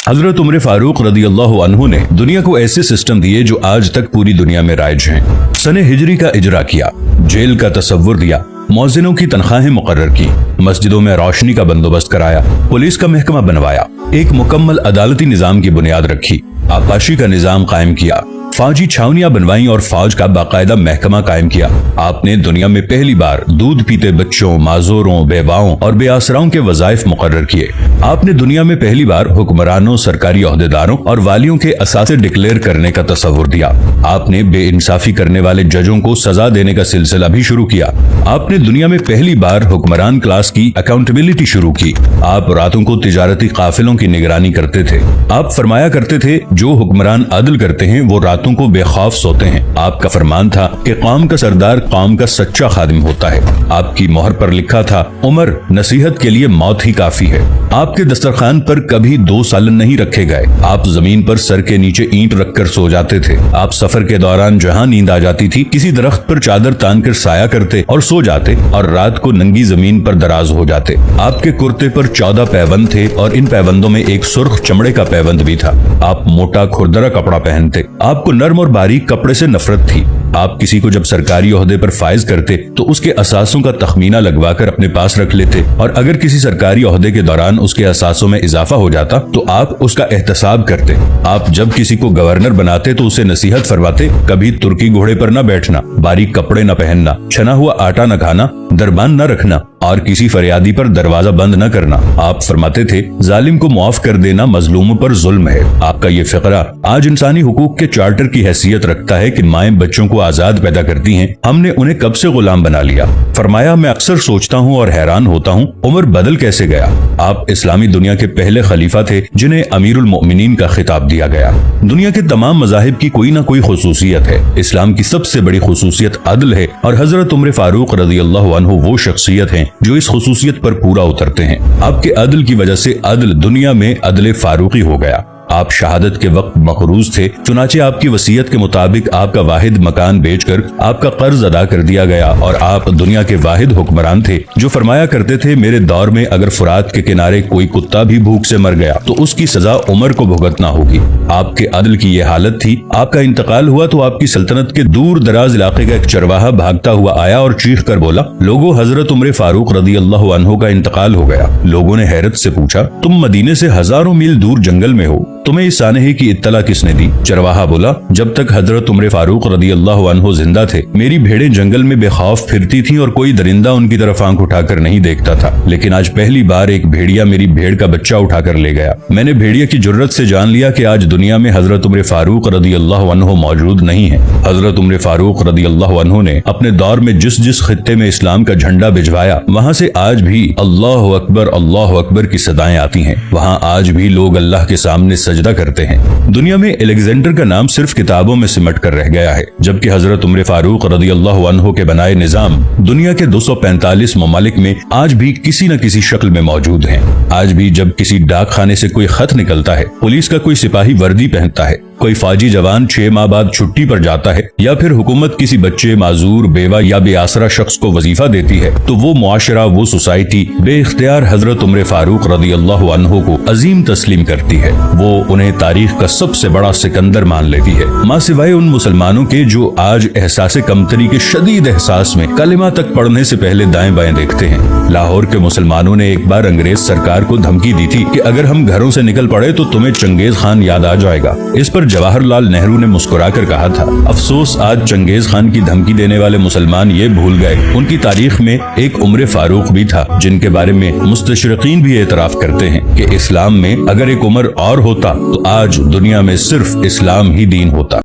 हजरत उमर फारूक रदियल्लाहु अन्हु ने दुनिया को ऐसे सिस्टम दिए जो आज तक पूरी दुनिया में राइज हैं। सने हिजरी का इजरा किया, जेल का तसव्वुर दिया, मौजिनों की तनख्वाहें मुकर्रर की, मस्जिदों में रोशनी का बंदोबस्त कराया, पुलिस का महकमा बनवाया, एक मुकम्मल अदालती निजाम की बुनियाद रखी, आबपाशी का निजाम कायम किया, फौजी छावनियां बनवाई और फौज का बाकायदा महकमा कायम किया। आपने दुनिया में पहली बार दूध पीते बच्चों, माजूरों, बेवाओं और बेआसराओं के वज़ाइफ मुकर्रर किए। आपने दुनिया में पहली बार हुक्मरानों, सरकारी ओहदेदारों और वालियों के असासे डिक्लेयर करने का तसव्वुर दिया। आपने बेइंसाफी करने वाले जजों को सजा देने का सिलसिला भी शुरू किया। आपने दुनिया में पहली बार हुक्मरान क्लास की अकाउंटेबिलिटी शुरू की। आप रातों को तिजारती काफिलों की निगरानी करते थे। आप फरमाया करते थे, जो हुक्मरान अदल करते हैं वो रातों को बेखौफ सोते हैं। आपका फरमान था कि कौम का सरदार कौम का सच्चा खादिम होता है। आपकी मोहर पर लिखा था, उमर नसीहत के लिए मौत ही काफी है। आपके दस्तरखान पर कभी 2 सालन नहीं रखे गए। आप जमीन पर सर के नीचे ईंट रखकर सो जाते थे। आप सफर के दौरान जहां नींद आ जाती थी, किसी दरख्त पर चादर तान कर साया करते और सो जाते और रात को नंगी जमीन पर दराज हो जाते। आपके कुर्ते पर 14 पैबंद थे और इन पैबंदों में एक सुर्ख चमड़े का पैबंद भी था। आप मोटा खुरदरा कपड़ा पहनते। आपको नर्म और बारीक कपड़े से नफरत थी। आप किसी को जब सरकारी ओहदे पर फाइज करते तो उसके असासों का तखमीना लगवाकर अपने पास रख लेते और अगर किसी सरकारी ओहदे के दौरान उसके असासों में इजाफा हो जाता तो आप उसका एहतसाब करते। आप जब किसी को गवर्नर बनाते तो उसे नसीहत फरमाते, कभी तुर्की घोड़े पर न बैठना, बारीक कपड़े न पहनना, छना हुआ आटा न खाना, दरबान न रखना और किसी फरियादी पर दरवाजा बंद न करना। आप फरमाते थे, जालिम को मुआफ कर देना मजलूमों पर जुल्म है। आपका ये फिक्रा आज इंसानी हुकूक के चार्टर की हैसियत रखता है कि माएं बच्चों को आजाद पैदा करती हैं, हमने उन्हें कब से गुलाम बना लिया। फरमाया, मैं अक्सर सोचता हूँ और हैरान होता हूँ, उमर बदल कैसे गया। आप इस्लामी दुनिया के पहले खलीफा थे जिन्हें अमीरुल मोमिनीन का खिताब दिया गया। दुनिया के तमाम मज़ाहिब की कोई ना कोई खुसूसियत है। इस्लाम की सबसे बड़ी खुसूसियत अदल है और हजरत उमर फारूक रदियल्लाहु अन्हु वो शख्सियत हैं जो इस खुसूसियत पर पूरा उतरते हैं। आपके अदल की वजह से अदल दुनिया में अदल फारूकी हो गया। आप शहादत के वक्त मकरूज थे, चुनाचे आपकी वसीयत के मुताबिक आपका वाहिद मकान बेचकर आपका कर्ज अदा कर दिया गया और आप दुनिया के वाहिद हुक्मरान थे जो फरमाया करते थे, मेरे दौर में अगर फुरात के किनारे कोई कुत्ता भी भूख से मर गया तो उसकी सजा उमर को भुगतना होगी। आपके अदल की यह हालत थी। आपका इंतकाल हुआ तो आपकी सल्तनत के दूर दराज इलाके का एक चरवाहा भागता हुआ आया और चीख कर बोला, लोगों, हजरत उमर फारूक रदियल्लाहु अन्हु का इंतकाल हो गया। लोगों ने हैरत से पूछा, तुम मदीने से हजारों मील दूर जंगल में हो, तुम्हें इस सानहे की इत्तला किसने दी। चरवाहा बोला, जब तक हजरत उमर फारूक रदियल्लाहु अन्हु जिंदा थे मेरी भेड़ें जंगल में बेखौफ फिरती थीं और कोई दरिंदा उनकी तरफ आंख उठाकर नहीं देखता था, लेकिन आज पहली बार एक भेड़िया मेरी भेड़ का बच्चा उठाकर ले गया। मैंने भेड़िया की जुर्रत से जान लिया कि आज दुनिया में हजरत उमर फारूक रदियल्लाहु अन्हु मौजूद नहीं है। हजरत उमर फारूक रदियल्लाहु अन्हु ने अपने दौर में जिस जिस खित्ते में इस्लाम का झंडा भिजवाया वहाँ से आज भी अल्लाहु अकबर की सदाएं आती हैं। वहाँ आज भी लोग अल्लाह के सामने सजदा करते हैं। दुनिया में अलेक्जेंडर का नाम सिर्फ किताबों में सिमट कर रह गया है, जबकि हजरत उमर फारूक रदियल्लाहु अन्हु के बनाए निजाम दुनिया के 245 ममालिक में आज भी किसी न किसी शक्ल में मौजूद हैं। आज भी जब किसी डाक खाने से कोई खत निकलता है, पुलिस का कोई सिपाही वर्दी पहनता है, कोई फौजी जवान 6 माह बाद छुट्टी पर जाता है या फिर हुकूमत किसी बच्चे, माजूर, बेवा या बेआसरा शख्स को वजीफा देती है तो वो मुआशरा, वो सोसाइटी बेइख्तियार हजरत उमर फारूक रदियल्लाहु अन्हु को अजीम तस्लीम करती है। वो उन्हें तारीख का सबसे बड़ा सिकंदर मान लेती है, मां सिवाय उन मुसलमानों के जो आज एहसास कमतरी के शदीद एहसास में कलिमा तक पढ़ने से पहले दाएं बाएं देखते हैं। लाहौर के मुसलमानों ने एक बार अंग्रेज सरकार को धमकी दी थी कि अगर हम घरों से निकल पड़े तो तुम्हें चंगेज खान याद आ जाएगा। इस पर जवाहरलाल नेहरू ने मुस्कुराकर कहा था, अफसोस आज चंगेज खान की धमकी देने वाले मुसलमान ये भूल गए उनकी तारीख में एक उमर फारूक भी था, जिनके बारे में मुस्तशरिकीन भी एतराफ करते हैं कि इस्लाम में अगर एक उमर और होता तो आज दुनिया में सिर्फ इस्लाम ही दीन होता।